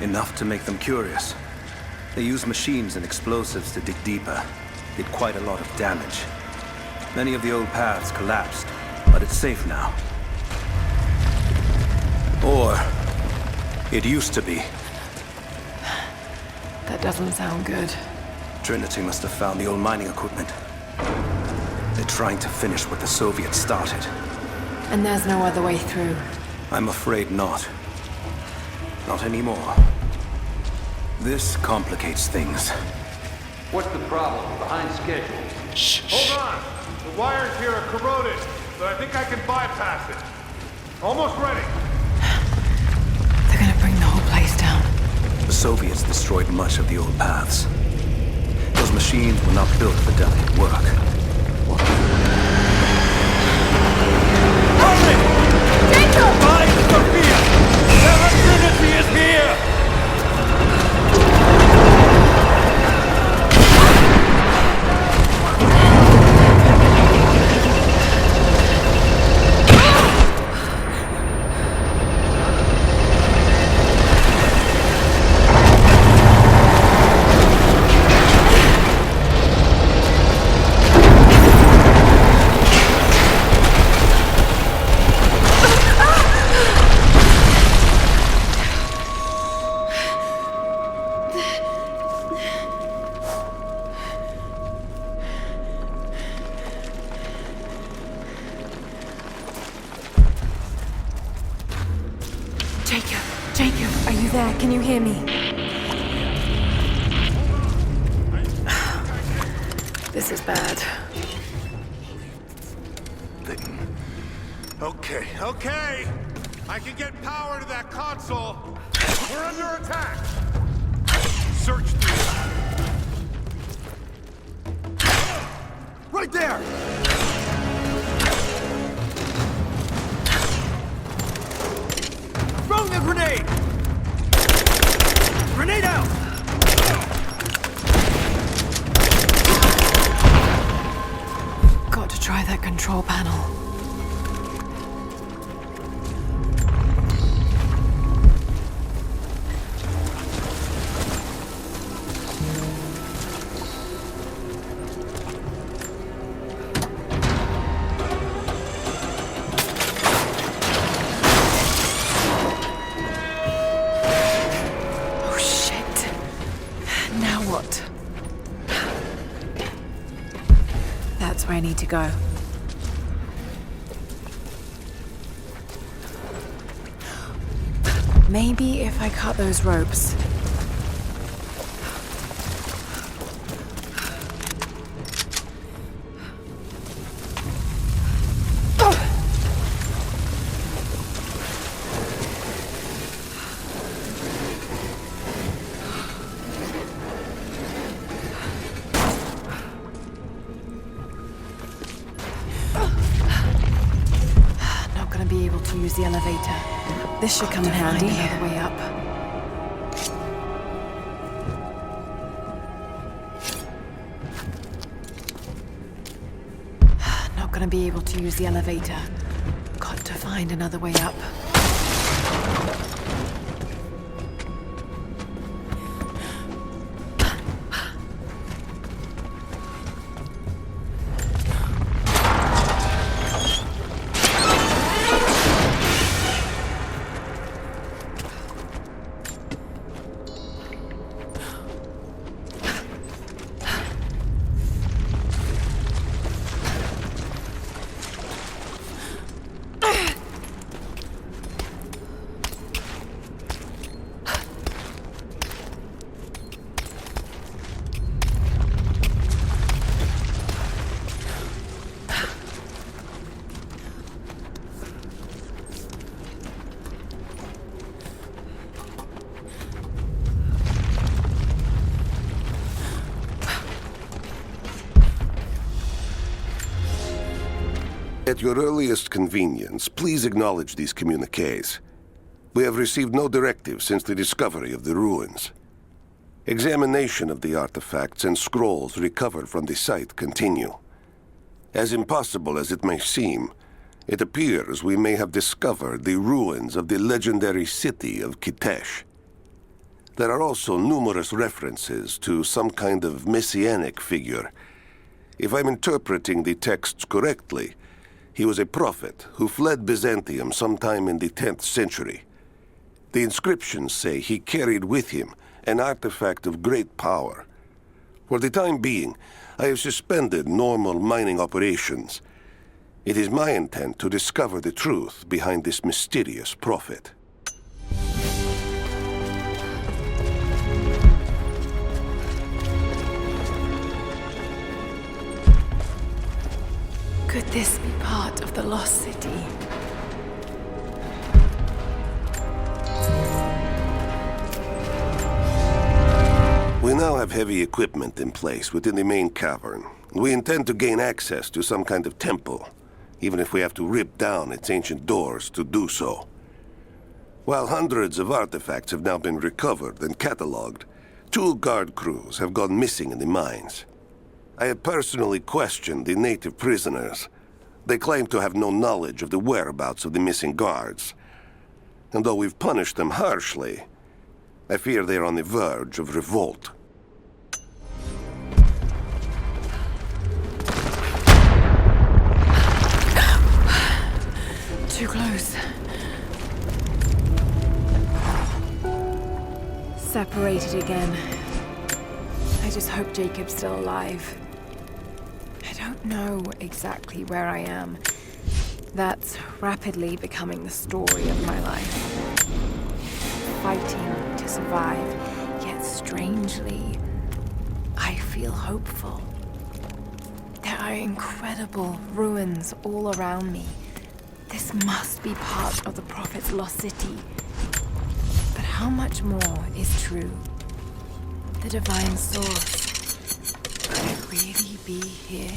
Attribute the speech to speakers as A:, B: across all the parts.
A: Enough to make them curious. They used machines and explosives to dig deeper. Did quite a lot of damage. Many of the old paths collapsed, but it's safe now. Or it used to be.
B: That doesn't sound good.
A: Trinity must have found the old mining equipment. They're trying to finish what the Soviets started.
B: And there's no other way through.
A: I'm afraid not. Not anymore. This complicates things.
C: What's the problem? Behind schedule.
D: Hold on! The wires here are corroded, but I think I can bypass it. Almost ready.
B: They're gonna bring the whole place down.
A: The Soviets destroyed much of the old paths. Those machines were not built for delicate work.
E: Hurry! Jacob! Find Sophia! Terra Trinity is here!
B: Jacob, are you there? Can you hear me? This is bad.
D: Okay. I can get power to that console. We're under attack. Search through. Right there! Throw the grenade! Grenade out!
B: Got to try that control panel. That's where I need to go. Maybe if I cut those ropes. Be able to use the elevator. This should come in handy. Another way up. Not gonna be able to use the elevator. Got to find another way up.
F: At your earliest convenience, please acknowledge these communiques. We have received no directives since the discovery of the ruins. Examination of the artifacts and scrolls recovered from the site continue. As impossible as it may seem, it appears we may have discovered the ruins of the legendary city of Kitesh. There are also numerous references to some kind of messianic figure. If I'm interpreting the texts correctly, he was a prophet who fled Byzantium sometime in the 10th century. The inscriptions say he carried with him an artifact of great power. For the time being, I have suspended normal mining operations. It is my intent to discover the truth behind this mysterious prophet.
B: Could this be part of the Lost City?
F: We now have heavy equipment in place within the main cavern. We intend to gain access to some kind of temple, even if we have to rip down its ancient doors to do so. While hundreds of artifacts have now been recovered and cataloged, 2 guard crews have gone missing in the mines. I have personally questioned the native prisoners. They claim to have no knowledge of the whereabouts of the missing guards. And though we've punished them harshly, I fear they are on the verge of revolt.
B: Too close. Separated again. I just hope Jacob's still alive. I don't know exactly where I am. That's rapidly becoming the story of my life. Fighting to survive, yet strangely, I feel hopeful. There are incredible ruins all around me. This must be part of the Prophet's lost city. But how much more is true? The divine source. Could it really be here?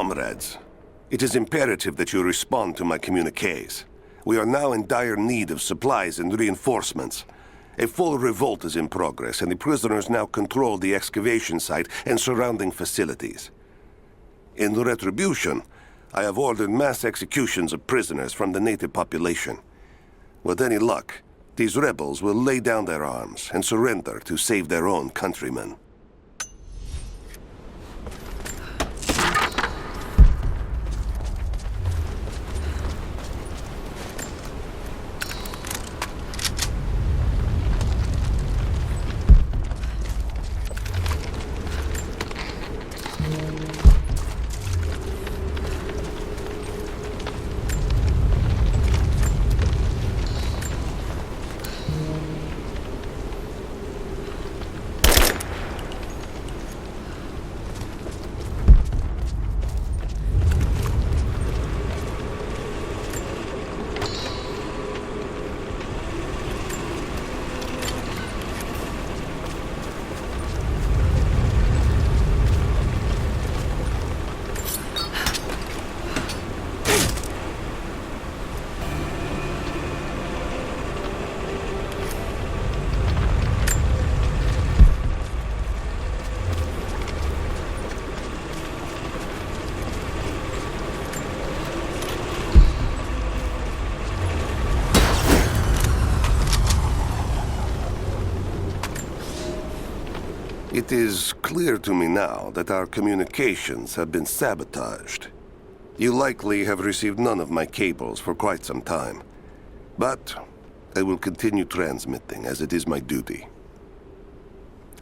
F: Comrades, it is imperative that you respond to my communiques. We are now in dire need of supplies and reinforcements. A full revolt is in progress, and the prisoners now control the excavation site and surrounding facilities. In retribution, I have ordered mass executions of prisoners from the native population. With any luck, these rebels will lay down their arms and surrender to save their own countrymen. It is clear to me now that our communications have been sabotaged. You likely have received none of my cables for quite some time. But I will continue transmitting, as it is my duty.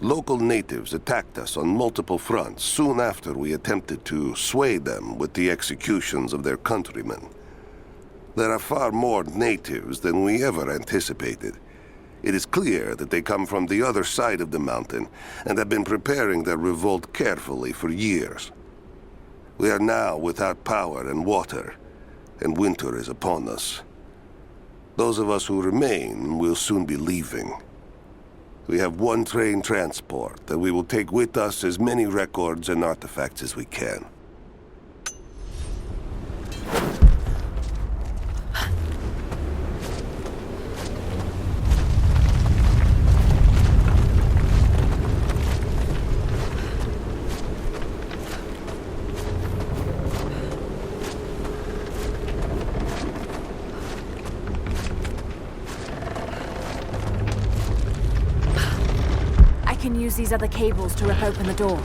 F: Local natives attacked us on multiple fronts soon after we attempted to sway them with the executions of their countrymen. There are far more natives than we ever anticipated. It is clear that they come from the other side of the mountain and have been preparing their revolt carefully for years. We are now without power and water, and winter is upon us. Those of us who remain will soon be leaving. We have one train transport that we will take with us as many records and artifacts as we can.
B: I can use these other cables to rip open the door.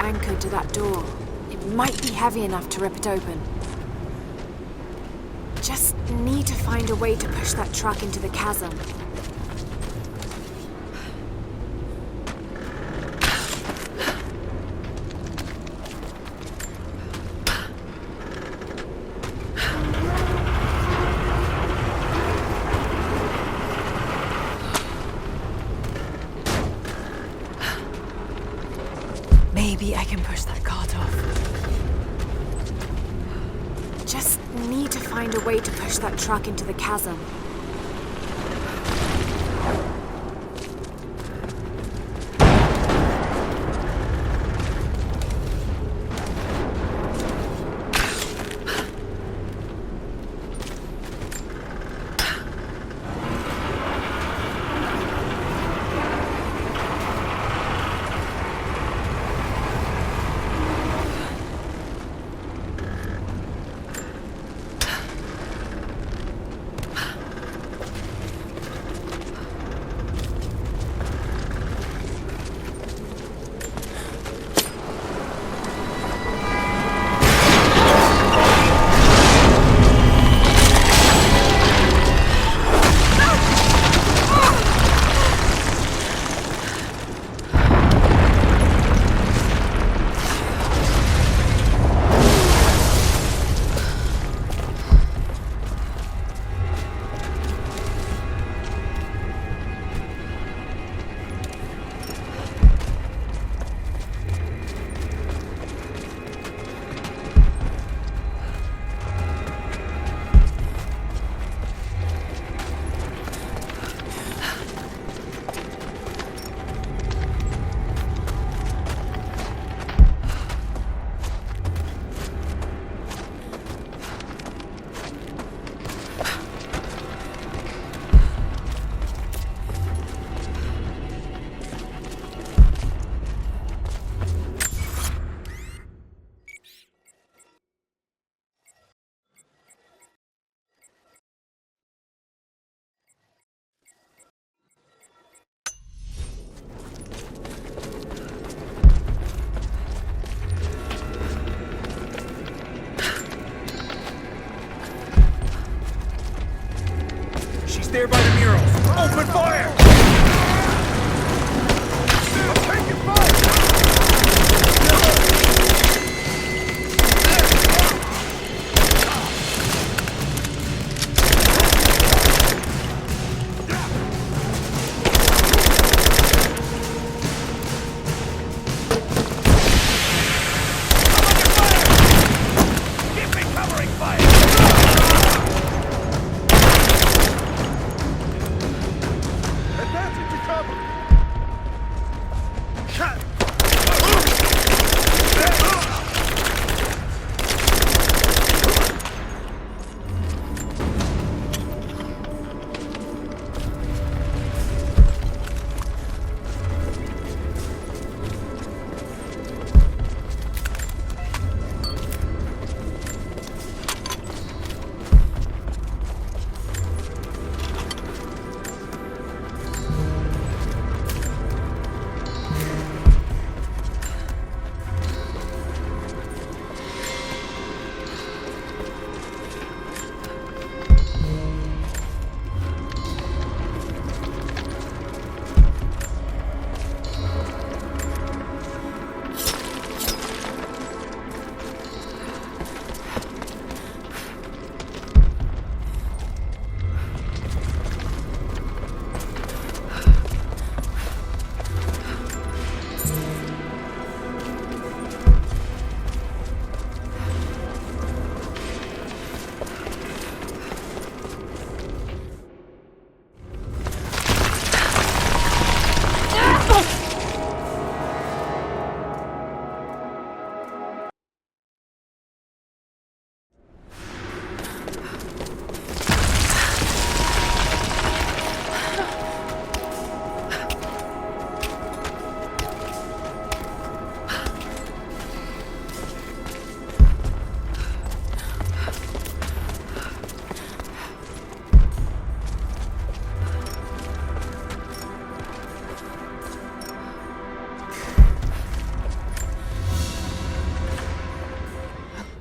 B: Anchored to that door. It might be heavy enough to rip it open. Just need to find a way to push that truck into the chasm. Maybe I can push that cart off. Just need to find a way to push that truck into the chasm.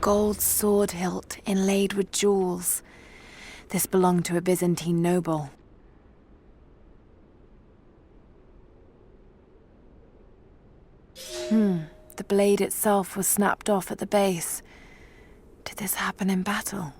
B: Gold sword hilt inlaid with jewels. This belonged to a Byzantine noble. The blade itself was snapped off at the base. Did this happen in battle?